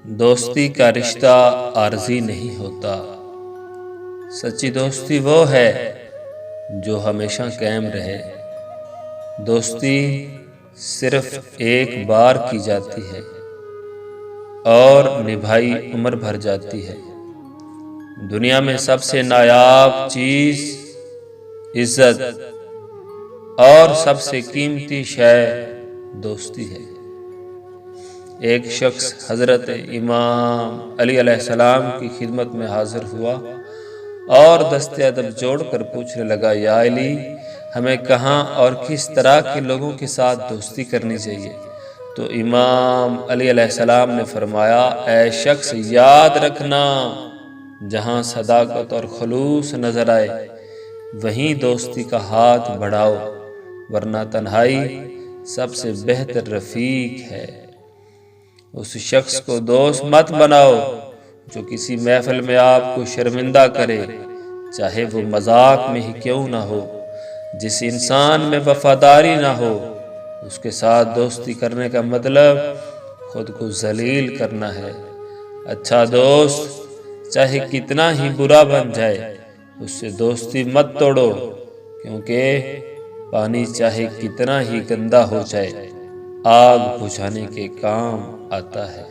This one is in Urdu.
دوستی کا رشتہ عارضی نہیں ہوتا، سچی دوستی وہ ہے جو ہمیشہ قائم رہے۔ دوستی صرف ایک بار کی جاتی ہے اور نبھائی عمر بھر جاتی ہے۔ دنیا میں سب سے نایاب چیز عزت اور سب سے قیمتی شے دوستی ہے۔ ایک شخص حضرت امام علی علیہ السلام کی خدمت میں حاضر ہوا اور دست ادب جوڑ کر پوچھنے لگا، یا علی، ہمیں کہاں اور کس طرح کے لوگوں کے ساتھ دوستی کرنی چاہیے؟ تو امام علی علیہ السلام نے فرمایا، اے شخص، یاد رکھنا، جہاں صداقت اور خلوص نظر آئے وہیں دوستی کا ہاتھ بڑھاؤ، ورنہ تنہائی سب سے بہتر رفیق ہے۔ اس شخص کو دوست مت بناؤ جو کسی محفل میں آپ کو شرمندہ کرے، چاہے وہ مذاق میں ہی کیوں نہ ہو۔ جس انسان میں وفاداری نہ ہو، اس کے ساتھ دوستی کرنے کا مطلب خود کو ذلیل کرنا ہے۔ اچھا دوست چاہے کتنا ہی برا بن جائے، اس سے دوستی مت توڑو، کیونکہ پانی چاہے کتنا ہی گندا ہو جائے، آگ بجھانے کے کام آتا ہے۔